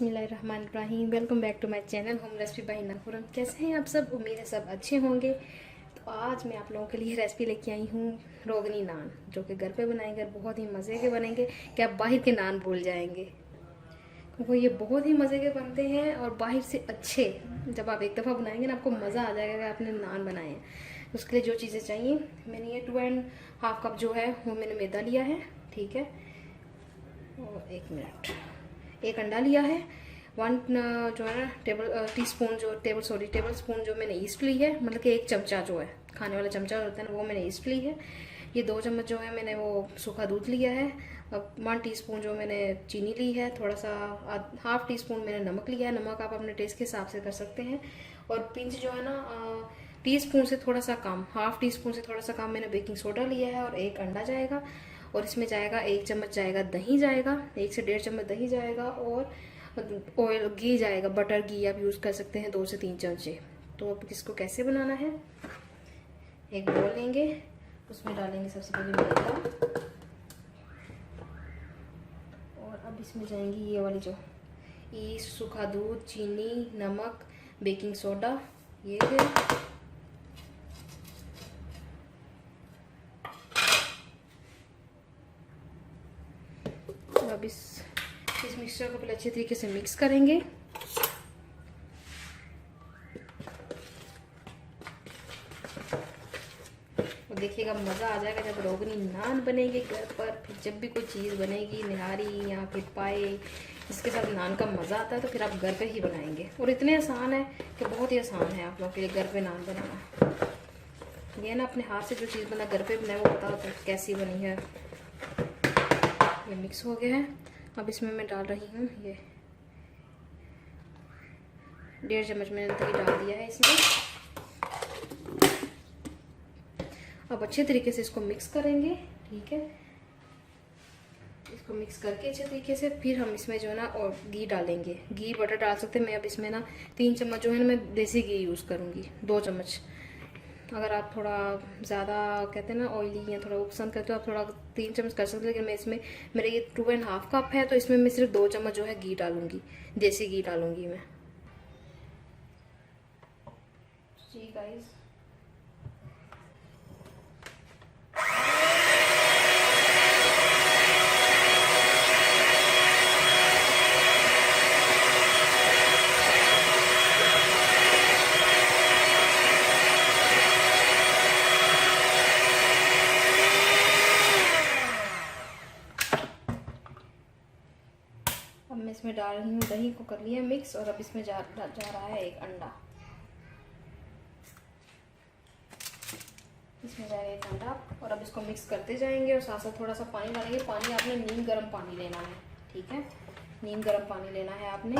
बिस्मिल्लाहिर्रहमानिर्रहीम। Welcome back to my channel home recipe by Nakhuram. कैसे हैं आप सब? उम्मीद है सब अच्छे होंगे। तो आज मैं आप लोगों के लिए रेसिपी लेके आई हूँ रोगनी नान, जो कि घर पे बनाएंगे, बहुत ही मज़े के बनेंगे कि आप बाहर के नान भूल जाएंगे, क्योंकि ये बहुत ही मज़े के बनते हैं और बाहर से अच्छे। जब आप एक दफ़ा बनाएंगे ना, आपको मज़ा आ जाएगा कि आपने नान बनाए हैं। उसके लिए जो चीज़ें चाहिए, मैंने ये 2.5 कप जो है वो मैंने मैदा लिया है, ठीक है। और 1 अंडा लिया है। 1 जो है ना टेबल स्पून जो मैंने ईस्ट ली है, मतलब कि 1 चमचा जो है खाने वाला चमचा होता है ना, वो मैंने ईस्ट ली है। ये 2 चम्मच जो है मैंने वो सूखा दूध लिया है। अब 1 टीस्पून जो मैंने चीनी ली है, थोड़ा सा ½ टीस्पून मैंने नमक लिया है। नमक आप अपने टेस्ट के हिसाब से कर सकते हैं। और पिंच जो है ना टीस्पून से थोड़ा सा कम, ½ टीस्पून से थोड़ा सा कम मैंने बेकिंग सोडा लिया है। और 1 अंडा जाएगा, और इसमें जाएगा 1 चम्मच जाएगा दही जाएगा, 1 से 1.5 चम्मच दही जाएगा। और ऑयल घी जाएगा, बटर घी आप यूज़ कर सकते हैं, 2 से 3 चमचे। तो अब इसको कैसे बनाना है, एक बोल लेंगे, उसमें डालेंगे सबसे पहले मैदा। और अब इसमें जाएंगी ये वाली जो ईस्ट, सूखा दूध, चीनी, नमक, बेकिंग सोडा, ये है। अब इस मिक्सचर को पहले अच्छे तरीके से मिक्स करेंगे। और देखिएगा मज़ा आ जाएगा जब रोगनी नान बनेगी घर पर। फिर जब भी कोई चीज़ बनेगी, निहारी या फिर पाए, इसके साथ नान का मज़ा आता है, तो फिर आप घर पे ही बनाएंगे। और इतने आसान है कि बहुत ही आसान है आप लोगों के लिए घर पे नान बनाना। ये ना अपने हाथ से जो चीज़ बना घर पे बनाए, वो पता होता है कैसी बनी है। ये मिक्स हो गया है। अब इसमें मैं डाल रही हूँ ये 1.5 चम्मच मैंने दही डाल दिया है इसमें। अब अच्छे तरीके से इसको मिक्स करेंगे, ठीक है। इसको मिक्स करके अच्छे तरीके से फिर हम इसमें जो है ना और घी डालेंगे। घी बटर डाल सकते हैं। मैं अब इसमें ना 3 चम्मच जो है ना मैं देसी घी यूज़ करूँगी, 2 चम्मच। अगर आप थोड़ा ज़्यादा कहते हैं ना ऑयली या थोड़ा वो पसंद करते हो, आप थोड़ा 3 चम्मच कर सकते हो। लेकिन मैं इसमें मेरे ये 2.5 कप है, तो इसमें मैं सिर्फ 2 चम्मच जो है घी डालूंगी, देसी घी डालूंगी मैं। जी गाइस, अब मैं इसमें डाल रही हूँ दही को, कर लिया मिक्स। और अब इसमें जा रहा है 1 अंडा। इसमें जाएगा 1 अंडा। और अब इसको मिक्स करते जाएंगे और साथ साथ थोड़ा सा पानी डालेंगे। पानी आपने नीम गर्म पानी लेना है, ठीक है। नीम गर्म पानी लेना है आपने।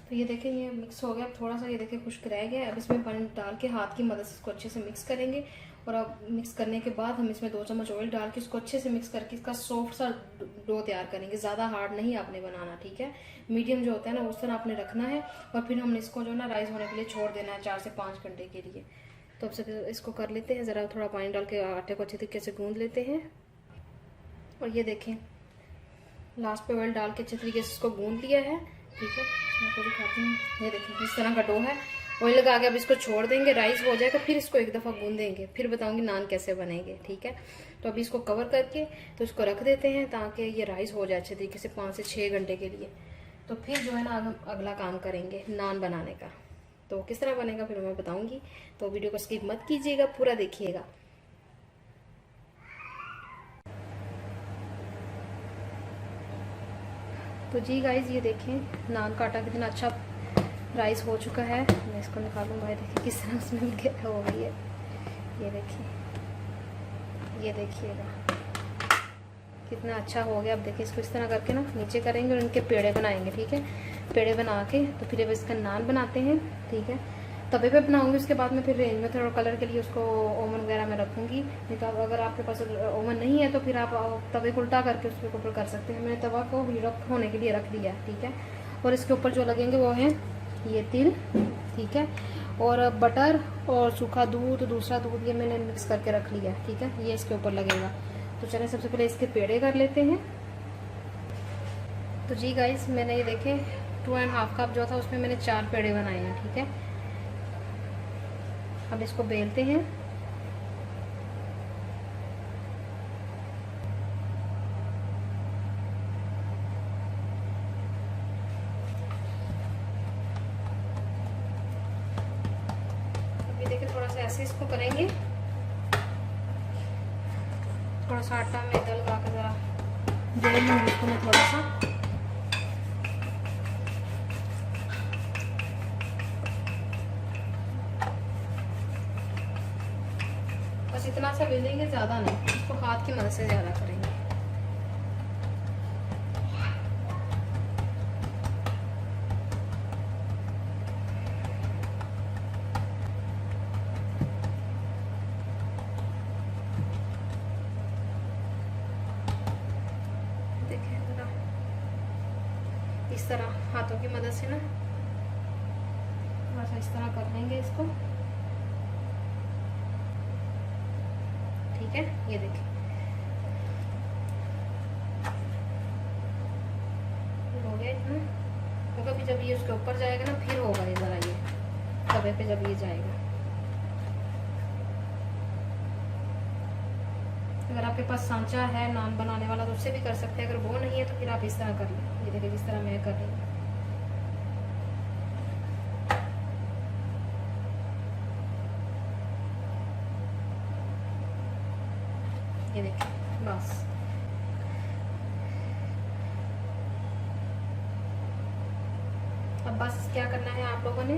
तो ये देखें, ये मिक्स हो गया। अब थोड़ा सा ये देखें खुश्क रह गया। अब इसमें पानी डाल के हाथ की मदद से इसको अच्छे से मिक्स करेंगे। और अब मिक्स करने के बाद हम इसमें 2 चम्मच ऑयल डाल के इसको अच्छे से मिक्स करके इसका सॉफ्ट सा डो तैयार करेंगे। ज़्यादा हार्ड नहीं आपने बनाना, ठीक है। मीडियम जो होता है ना, उस तरह आपने रखना है। और फिर हमने इसको जो ना राइस होने के लिए छोड़ देना है 4 से 5 घंटे के लिए। तो अब से इसको कर लेते हैं, ज़रा थोड़ा पानी डाल के आटे को अच्छे तरीके से गूँध लेते हैं। और ये देखें, लास्ट पे ऑयल डाल के अच्छे तरीके से इसको गूँध लिया है, ठीक है। मैं आपको दिखाती हूँ। ये देखिए इस तरह का डो है। ऑयल लगा के अब इसको छोड़ देंगे, राइस हो जाएगा, फिर इसको एक दफ़ा गूँधेंगे, फिर बताऊंगी नान कैसे बनेंगे, ठीक है। तो अभी इसको कवर करके तो इसको रख देते हैं, ताकि ये राइस हो जाए अच्छे तरीके से 5 से 6 घंटे के लिए। तो फिर जो है ना हम अगला काम करेंगे नान बनाने का। तो किस तरह बनेगा फिर मैं बताऊँगी। तो वीडियो को स्किप मत कीजिएगा, पूरा देखिएगा। तो जी गाइस ये देखें नान का आटा कितना अच्छा राइस हो चुका है। मैं इसको निकालूंगा, ये देखिए किस तरह उसमें हो गई है। ये देखिए, ये देखिएगा कितना अच्छा हो गया। अब देखिए इसको इस तरह करके ना नीचे करेंगे और इनके पेड़े बनाएंगे, ठीक है। पेड़े बना के तो फिर अब इसका नान बनाते हैं, ठीक है। तवे पे बनाऊंगी, उसके बाद में फिर रेंज में थोड़ा कलर के लिए उसको ओवन वगैरह में रखूंगी। नहीं तो अगर आपके पास ओवन नहीं है तो फिर आप तवे को उल्टा करके उसके ऊपर कर सकते हैं। मैंने तवा को हीट होने के लिए रख दिया, ठीक है। और इसके ऊपर जो लगेंगे वो है ये तिल, ठीक है, और बटर और सूखा दूध, दूसरा दूध ये मैंने मिक्स करके रख लिया, ठीक है। ये इसके ऊपर लगेगा। तो चलिए सबसे पहले इसके पेड़े कर लेते हैं। तो जी गाइस मैंने ये देखें 2.5 कप जो था उसमें मैंने 4 पेड़े बनाए हैं, ठीक है। अब इसको बेलते हैं। अभी देखिए थोड़ा सा ऐसे इसको करेंगे, थोड़ा सा आटा मैदा लगा के जरा बेल लूँगी इसको मैं थोड़ा सा। बस इतना सा बेलेंगे, ज़्यादा नहीं, इसको हाथ की मदद से ज़्यादा करेंगे। देखिए जरा इस तरह हाथों की मदद से ना थोड़ा सा इस तरह कर लेंगे इसको, ठीक है। ये देखिए हो गया इतना, क्योंकि फिर जब ये उसके ऊपर जाएगा ना फिर होगा ये जरा, ये तवे पे जब ये जाएगा। अगर आपके पास सांचा है नान बनाने वाला तो उससे भी कर सकते हैं, अगर वो नहीं है तो फिर आप इस तरह कर लें। ये देखिए जिस तरह मैं कर रही हूँ। ये देखिए बस अब बस क्या करना है आप लोगों ने,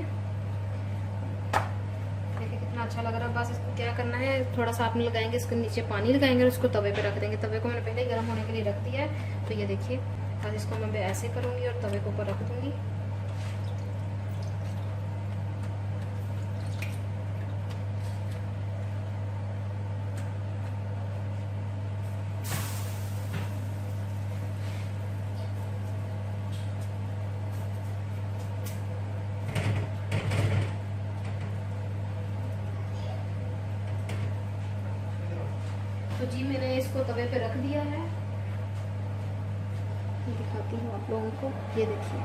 देखिए कितना अच्छा लग रहा है। बस इसको क्या करना है, थोड़ा सा आपने लगाएंगे, इसके नीचे पानी लगाएंगे और उसको तवे पे रख देंगे। तवे को मैंने पहले ही गर्म होने के लिए रख दिया है। तो ये देखिए बस इसको मैं ऐसे करूँगी और तवे के ऊपर रख दूँगी। तो जी मैंने इसको तवे पे रख दिया है, दिखाती हूँ आप लोगों को। ये देखिए,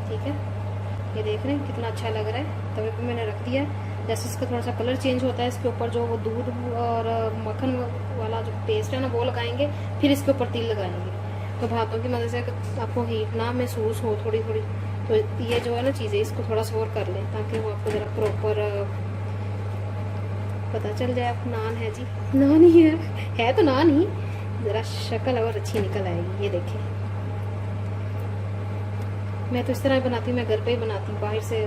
ठीक है, ये देख रहे हैं कितना अच्छा लग रहा है। तवे पे मैंने रख दिया है। जैसे इसका थोड़ा सा कलर चेंज होता है, इसके ऊपर जो वो दूध और मक्खन वाला जो पेस्ट है ना वो लगाएंगे, फिर इसके ऊपर तिल लगाएंगे। तो हाथों की मदद से आपको हीट ना महसूस हो थोड़ी थोड़ी, तो ये जो है ना चीज़ें इसको थोड़ा सा और कर लें ताकि वो आपको ज़रा प्रॉपर पता चल जाए। आप नान है जी, नान ही है तो नान ही, ज़रा शक्ल और अच्छी निकल आएगी। ये देखिए मैं तो इस तरह बनाती हूँ, मैं घर पे ही बनाती हूँ। बाहर से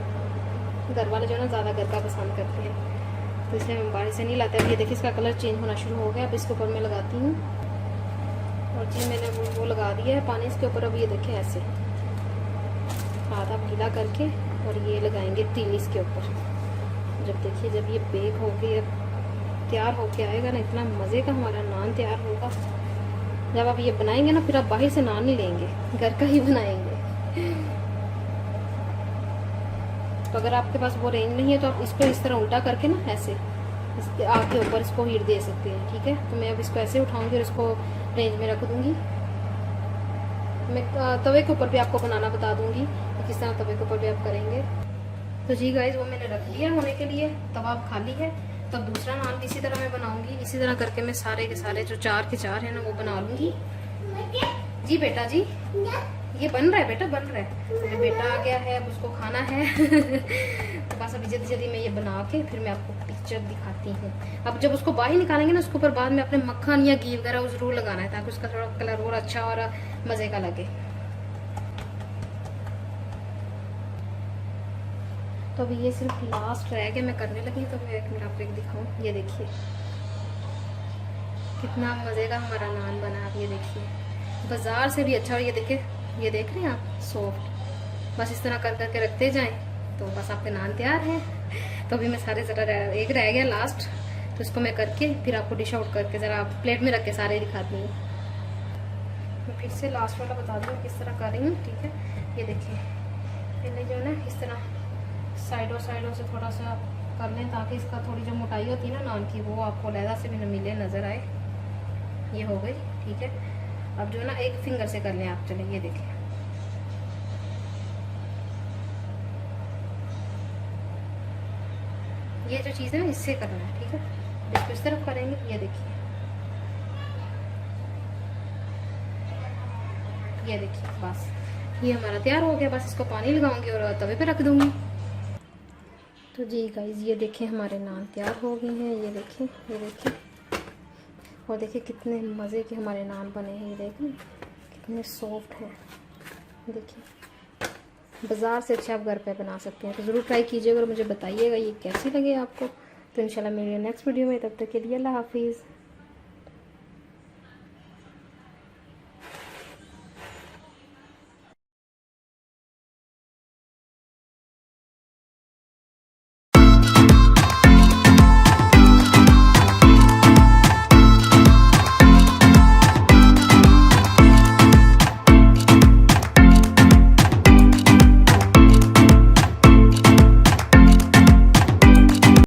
घर वाले जो है ना ज़्यादा घर का पसंद करते हैं, तो इसलिए मैं बाहर से नहीं लाते। अब ये देखिए इसका कलर चेंज होना शुरू हो गया। अब इसके ऊपर मैं लगाती हूँ, और जी मैंने वो लगा दिया है पानी इसके ऊपर। अब ये देखिए ऐसे आधा गीला करके और ये लगाएंगे तिल इसके ऊपर। जब देखिए जब ये बेक होके तैयार होके आएगा ना, इतना मज़े का हमारा नान तैयार होगा। जब आप ये बनाएंगे ना फिर आप बाहर से नान नहीं लेंगे, घर का ही बनाएंगे। तो अगर आपके पास वो रेंज नहीं है तो आप इसको इस तरह उल्टा करके ना ऐसे इसके आग के ऊपर इसको हीट दे सकते हैं, ठीक है। तो मैं अब इसको ऐसे उठाऊंगी और इसको रेंज में रख दूंगी। मैं तवे के ऊपर भी आपको बनाना बता दूंगी कि किस तरह तवे के ऊपर भी आप करेंगे। तो जी गाइस वो मैंने रख दिया होने के लिए, तवा अब खाली है। तब दूसरा नान इसी तरह मैं बनाऊंगी। इसी तरह करके मैं सारे के सारे जो 4 के 4 है ना वो बना लूंगी। जी बेटा जी, ये बन रहा है बेटा, बन रहा है। मेरा बेटा आ गया है, अब उसको खाना है। तो बस अभी जल्दी जल्दी मैं ये बना के फिर मैं आपको पिक्चर दिखाती हूँ। अब जब उसको बाहर निकालेंगे ना उसके ऊपर बाद में अपने मक्खन या घी वगैरह जरूर लगाना है ताकि उसका थोड़ा कलर और अच्छा और मज़े का लगे। तो अभी ये सिर्फ लास्ट रह गया, मैं करने लगी। तो मैं एक मिनट आपको एक दिखाऊँ, ये देखिए कितना मज़े का हमारा नान बना। आप ये देखिए, बाज़ार से भी अच्छा। और ये देखिए, ये देख रहे हैं आप, सॉफ्ट। बस इस तरह कर करके रखते जाएं तो बस आपके नान तैयार है। तो अभी मैं सारे ज़रा एक रह गया लास्ट, तो इसको मैं करके फिर आपको डिश आउट करके ज़रा प्लेट में रख के सारे दिखाती हूँ। मैं फिर से लास्ट वाला बता दूँ किस तरह कर रही हूँ, ठीक है। ये देखिए, पहले जो है ना इस तरह साइडों से थोड़ा सा कर लें, ताकि इसका थोड़ी जो मोटाई होती है ना नान की, वो आपको लहदा से भी न मिले, नज़र आए। ये हो गई, ठीक है। अब जो है ना एक फिंगर से कर लें आप। चलिए ये देखिए, ये जो चीज़ है ना इससे करना है, ठीक है। इसको इस तरफ करेंगे, ये देखिए, ये देखिए, बस ये हमारा तैयार हो गया। बस इसको पानी लगाऊंगी और तवे पे रख दूंगी। तो जी गाइस, ये देखिए हमारे नान तैयार हो गए हैं। ये देखिए, ये देखिए, और देखिए कितने मज़े के हमारे नान बने हैं। ये देखिए कितने सॉफ्ट हैं। देखिए बाज़ार से अच्छे आप घर पे बना सकते हैं। तो ज़रूर ट्राई कीजिएगा और मुझे बताइएगा ये कैसी लगे आपको। तो इंशाल्लाह मिलेंगे नेक्स्ट वीडियो में, तब तक के लिए अल्लाह हाफिज़।